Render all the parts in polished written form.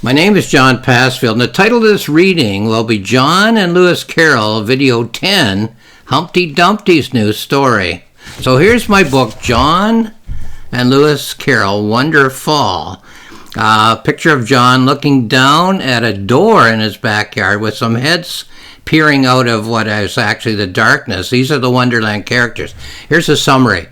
My name is John Passfield, and the title of this reading will be John and Lewis Carroll, Video 10, Humpty Dumpty's New Story. So here's my book, John and Lewis Carroll, Wonder Fall. A picture of John looking down at a door in his backyard with some heads peering out of what is actually the darkness. These are the Wonderland characters. Here's a summary.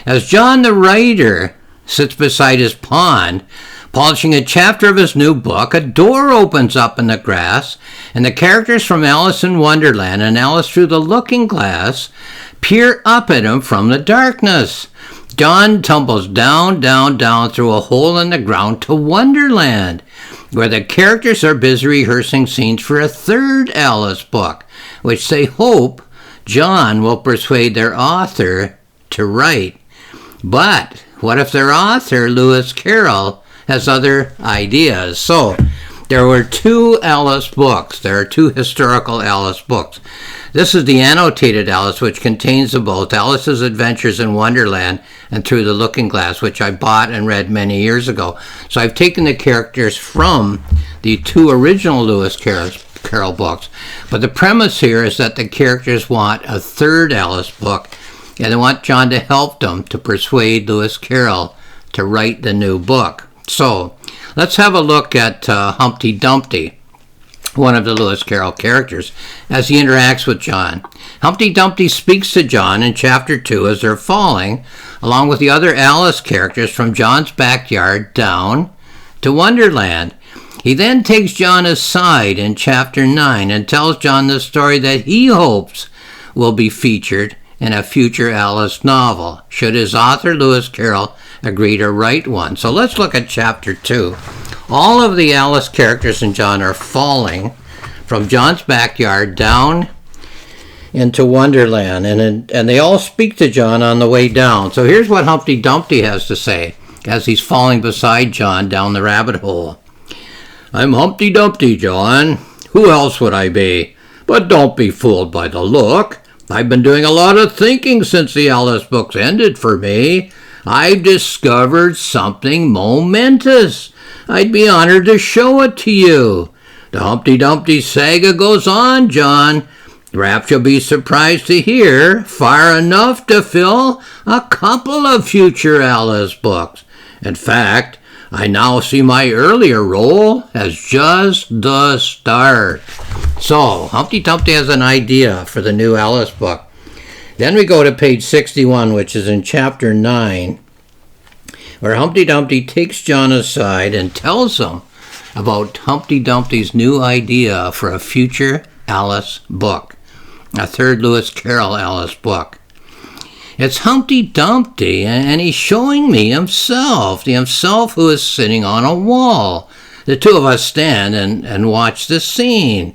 As John the writer sits beside his pond, polishing a chapter of his new book, a door opens up in the grass, and the characters from Alice in Wonderland and Alice Through the Looking Glass peer up at him from the darkness. John tumbles down through a hole in the ground to Wonderland, where the characters are busy rehearsing scenes for a third Alice book, which they hope John will persuade their author to write. But what if their author, Lewis Carroll, has other ideas? So there were two Alice books. There are two historical Alice books. This is the annotated Alice, which contains them both, Alice's Adventures in Wonderland and Through the Looking Glass, which I bought and read many years ago. So I've taken the characters from the two original Lewis Carroll books. But the premise here is that the characters want a third Alice book, and they want John to help them to persuade Lewis Carroll to write the new book. So let's have a look at Humpty Dumpty, one of the Lewis Carroll characters, as he interacts with John. Humpty Dumpty speaks to John in Chapter 2 as they're falling, along with the other Alice characters, from John's backyard down to Wonderland. He then takes John aside in Chapter 9 and tells John the story that he hopes will be featured in a future Alice novel, should his author, Lewis Carroll, agree to write one. So let's look at Chapter 2. All of the Alice characters in John are falling from John's backyard down into Wonderland, and they all speak to John on the way down. So here's what Humpty Dumpty has to say as he's falling beside John down the rabbit hole. "I'm Humpty Dumpty, John. Who else would I be? But don't be fooled by the look. I've been doing a lot of thinking since the Alice books ended for me. I've discovered something momentous. I'd be honored to show it to you. The Humpty Dumpty saga goes on, John. Perhaps you'll be surprised to hear, far enough to fill a couple of future Alice books. In fact, I now see my earlier role as just the start." So, Humpty Dumpty has an idea for the new Alice book. Then we go to page 61, which is in Chapter 9, where Humpty Dumpty takes John aside and tells him about Humpty Dumpty's new idea for a future Alice book, a third Lewis Carroll Alice book. "It's Humpty Dumpty, and he's showing me himself who is sitting on a wall. The two of us stand and watch the scene.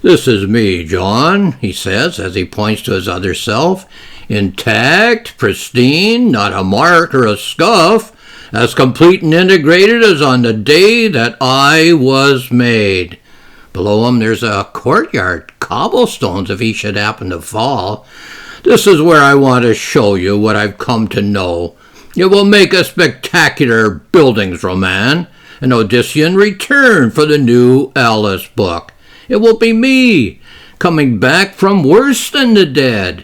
'This is me, John,' he says as he points to his other self. 'Intact, pristine, not a mark or a scuff, as complete and integrated as on the day that I was made.' Below him there's a courtyard, cobblestones if he should happen to fall. 'This is where I want to show you what I've come to know. It will make a spectacular Bildungsroman, an Odyssean return for the new Alice book. It will be me, coming back from worse than the dead.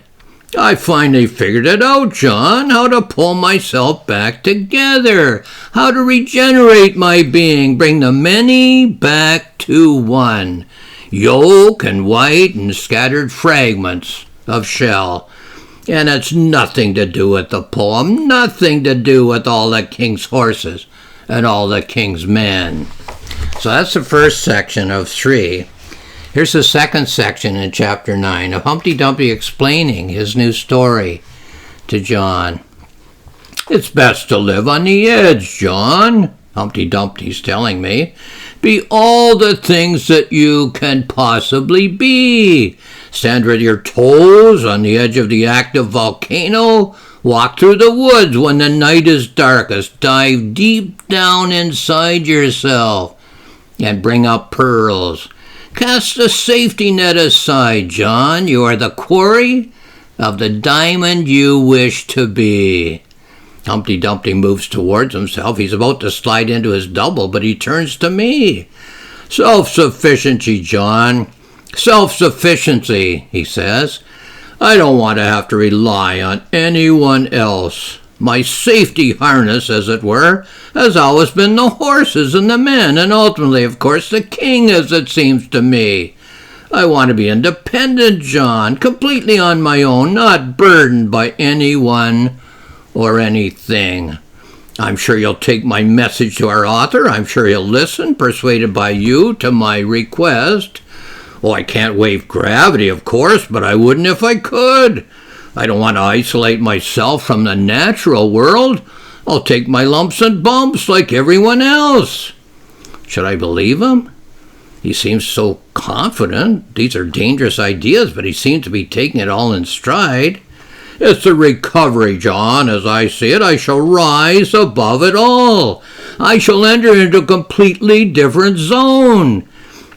I finally figured it out, John, how to pull myself back together, how to regenerate my being, bring the many back to one, yolk and white and scattered fragments of shell. And it's nothing to do with the poem, nothing to do with all the king's horses and all the king's men." So that's the first section of 3. Here's the second section in Chapter 9 of Humpty Dumpty explaining his new story to John. "It's best to live on the edge, John," Humpty Dumpty's telling me. "Be all the things that you can possibly be. Stand with your toes on the edge of the active volcano. Walk through the woods when the night is darkest. Dive deep down inside yourself and bring up pearls. Cast the safety net aside, John. You are the quarry of the diamond you wish to be." Humpty Dumpty moves towards himself. He's about to slide into his double, but he turns to me. Self-sufficiency, John. Self-sufficiency, he says. I don't want to have to rely on anyone else. My safety harness, as it were, has always been the horses and the men, and ultimately, of course, the king, as it seems to me. I want to be independent, John, completely on my own, not burdened by anyone or anything. I'm sure you'll take my message to our author. I'm sure he'll listen, persuaded by you, to my request. Oh, I can't waive gravity, of course, but I wouldn't if I could. I don't want to isolate myself from the natural world. I'll take my lumps and bumps like everyone else. Should I believe him? He seems so confident. These are dangerous ideas, but he seems to be taking it all in stride. It's a recovery, John. As I see it, I shall rise above it all. I shall enter into a completely different zone.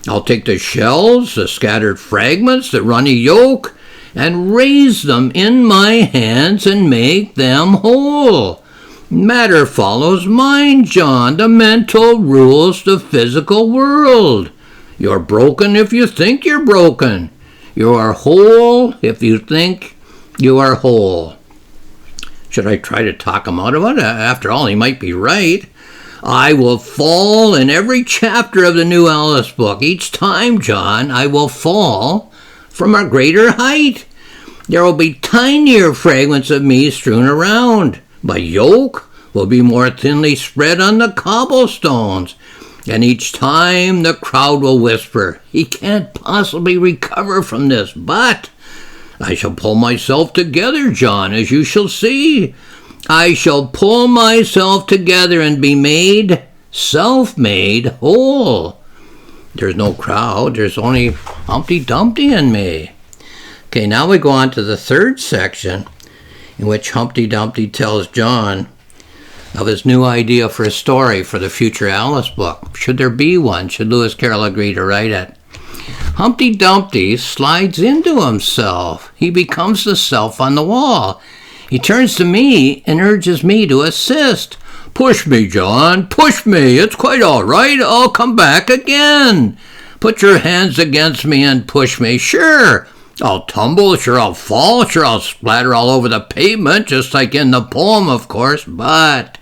I'll take the shells, the scattered fragments, the runny yolk, and raise them in my hands and make them whole. Matter follows mind, John, the mental rules the physical world. You're broken if you think you're broken. You are whole if you think you are whole. Should I try to talk him out of it? After all, he might be right. I will fall in every chapter of the new Alice book. Each time, John, I will fall from a greater height. There will be tinier fragments of me strewn around. My yoke will be more thinly spread on the cobblestones. And each time the crowd will whisper, he can't possibly recover from this, but I shall pull myself together, John, as you shall see. I shall pull myself together and be made, self-made, whole. There's no crowd, there's only Humpty Dumpty and me. Okay, now we go on to the third section, in which Humpty Dumpty tells John of his new idea for a story for the future Alice book. Should there be one? Should Lewis Carroll agree to write it? Humpty Dumpty slides into himself. He becomes the self on the wall. He turns to me and urges me to assist. Push me, John, push me. It's quite all right. I'll come back again. Put your hands against me and push me. Sure, I'll tumble. Sure, I'll fall. Sure, I'll splatter all over the pavement, just like in the poem, of course. But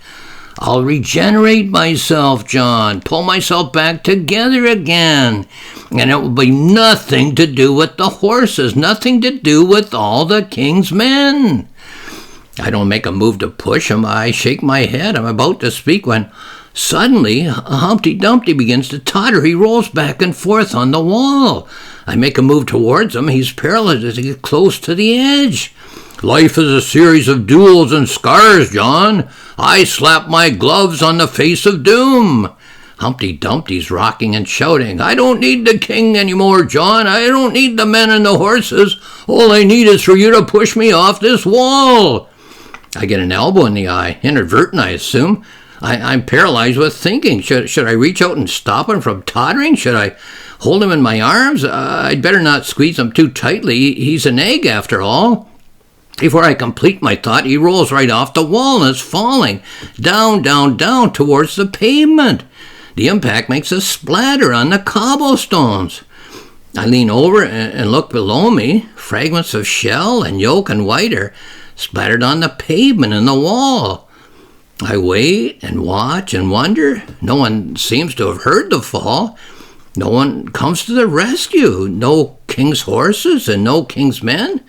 I'll regenerate myself, John. Pull myself back together again. And it will be nothing to do with the horses. Nothing to do with all the king's men. I don't make a move to push him. I shake my head. I'm about to speak when suddenly Humpty Dumpty begins to totter. He rolls back and forth on the wall. I make a move towards him. He's paralyzed as he gets close to the edge. Life is a series of duels and scars, John. I slap my gloves on the face of doom. Humpty Dumpty's rocking and shouting, I don't need the king anymore, John. I don't need the men and the horses. All I need is for you to push me off this wall. I get an elbow in the eye, inadvertent, I assume. I'm paralyzed with thinking. Should I reach out and stop him from tottering? Should I hold him in my arms? I'd better not squeeze him too tightly. He's an egg, after all. Before I complete my thought, he rolls right off the wall and is falling down, down, down towards the pavement. The impact makes a splatter on the cobblestones. I lean over and look below me. Fragments of shell and yolk and white are splattered on the pavement and the wall. I wait and watch and wonder. No one seems to have heard the fall. No one comes to the rescue. No king's horses and no king's men.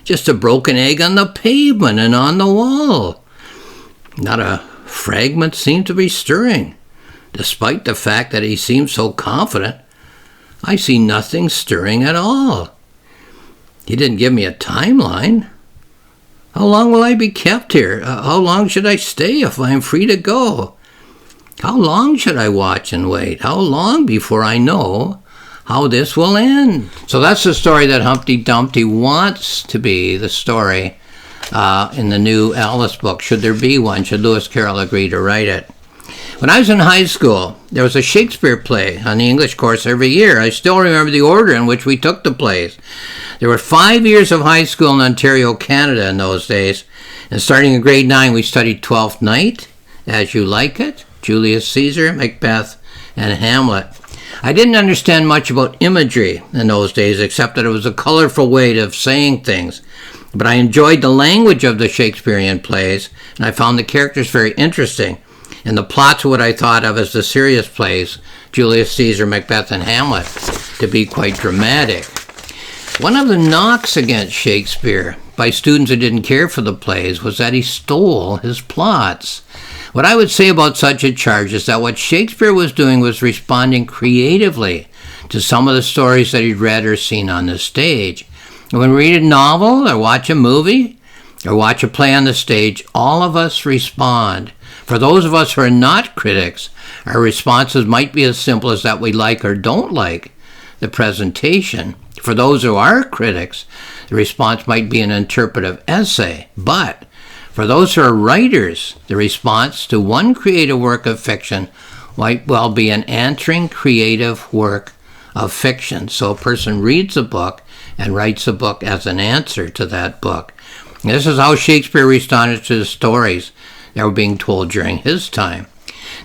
Just a broken egg on the pavement and on the wall. Not a fragment seemed to be stirring. Despite the fact that he seemed so confident, I see nothing stirring at all. He didn't give me a timeline. How long will I be kept here? How long should I stay if I am free to go? How long should I watch and wait? How long before I know how this will end? So that's the story that Humpty Dumpty wants to be the story in the new Alice book. Should there be one? Should Lewis Carroll agree to write it? When I was in high school, there was a Shakespeare play on the English course every year. I still remember the order in which we took the plays. There were 5 years of high school in Ontario, Canada in those days, And starting in grade 9, we studied Twelfth Night, As You Like It, Julius Caesar, Macbeth, and Hamlet. I didn't understand much about imagery in those days, except that it was a colorful way of saying things. But I enjoyed the language of the Shakespearean plays, and I found the characters very interesting. And the plots were what I thought of as the serious plays, Julius Caesar, Macbeth, and Hamlet, to be quite dramatic. One of the knocks against Shakespeare by students who didn't care for the plays was that he stole his plots. What I would say about such a charge is that what Shakespeare was doing was responding creatively to some of the stories that he'd read or seen on the stage. When we read a novel or watch a movie or watch a play on the stage, all of us respond. For those of us who are not critics, our responses might be as simple as that we like or don't like the presentation. For those who are critics, the response might be an interpretive essay. But for those who are writers, the response to one creative work of fiction might well be an answering creative work of fiction. So a person reads a book and writes a book as an answer to that book. And this is how Shakespeare responded to the stories that were being told during his time.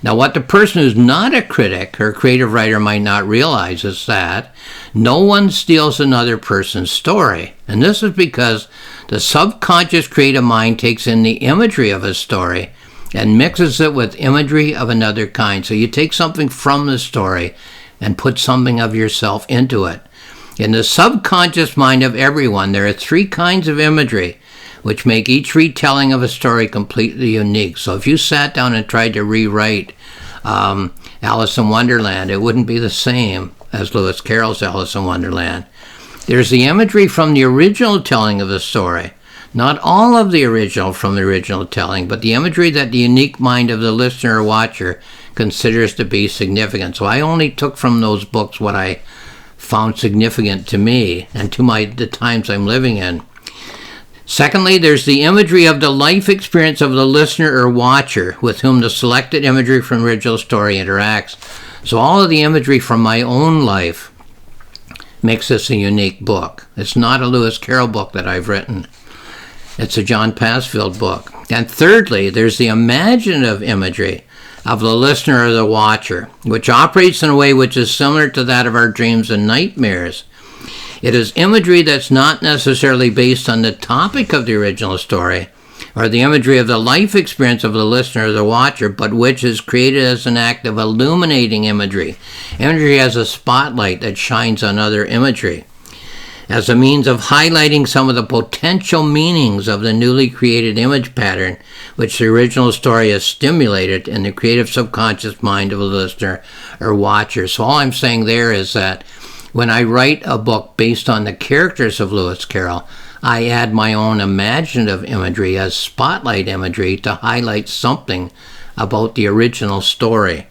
Now, what the person who's not a critic or creative writer might not realize is that no one steals another person's story. And this is because the subconscious creative mind takes in the imagery of a story and mixes it with imagery of another kind. So you take something from the story and put something of yourself into it. In the subconscious mind of everyone, there are 3 kinds of imagery which make each retelling of a story completely unique. So if you sat down and tried to rewrite Alice in Wonderland, it wouldn't be the same as Lewis Carroll's Alice in Wonderland. There's the imagery from the original telling of the story. Not all of the original from the original telling, but the imagery that the unique mind of the listener or watcher considers to be significant. So I only took from those books what I found significant to me and to the times I'm living in. Secondly, there's the imagery of the life experience of the listener or watcher with whom the selected imagery from the original story interacts. So all of the imagery from my own life makes this a unique book. It's not a Lewis Carroll book that I've written. It's a John Passfield book. And thirdly, there's the imaginative imagery of the listener or the watcher, which operates in a way which is similar to that of our dreams and nightmares. It is imagery that's not necessarily based on the topic of the original story or the imagery of the life experience of the listener or the watcher, but which is created as an act of illuminating imagery. Imagery as a spotlight that shines on other imagery, as a means of highlighting some of the potential meanings of the newly created image pattern which the original story has stimulated in the creative subconscious mind of a listener or watcher. So all I'm saying there is that when I write a book based on the characters of Lewis Carroll, I add my own imaginative imagery as spotlight imagery to highlight something about the original story.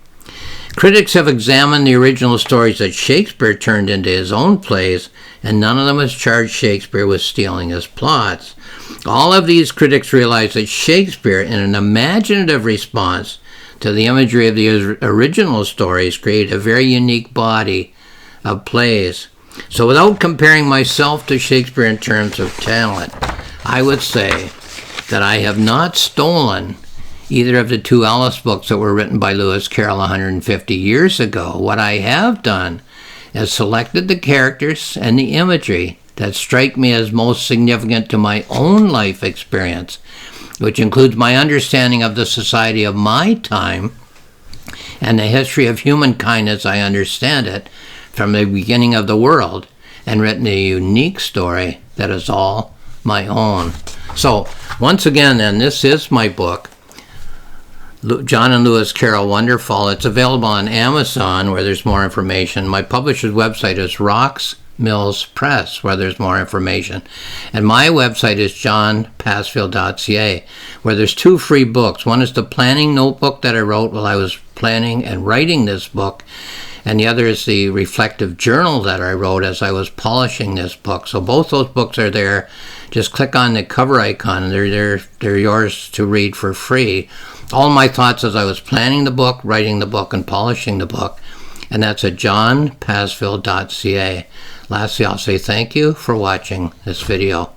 Critics have examined the original stories that Shakespeare turned into his own plays, and none of them has charged Shakespeare with stealing his plots. All of these critics realize that Shakespeare, in an imaginative response to the imagery of the original stories, created a very unique body of plays. So without comparing myself to Shakespeare in terms of talent, I would say that I have not stolen either of the 2 Alice books that were written by Lewis Carroll 150 years ago. What I have done is selected the characters and the imagery that strike me as most significant to my own life experience, which includes my understanding of the society of my time and the history of humankind as I understand it from the beginning of the world, and written a unique story that is all my own. So, once again, then, this is my book, John and Lewis Carroll Wonderfall. It's available on Amazon, where there's more information. My publisher's website is Rocks Mills Press, where there's more information. And my website is johnpassfield.ca, where there's 2 free books. One is the planning notebook that I wrote while I was planning and writing this book, and the other is the reflective journal that I wrote as I was polishing this book. So both those books are there. Just click on the cover icon, and they're yours to read for free. All my thoughts as I was planning the book, writing the book, and polishing the book. And that's at johnpassfield.ca. Lastly, I'll say thank you for watching this video.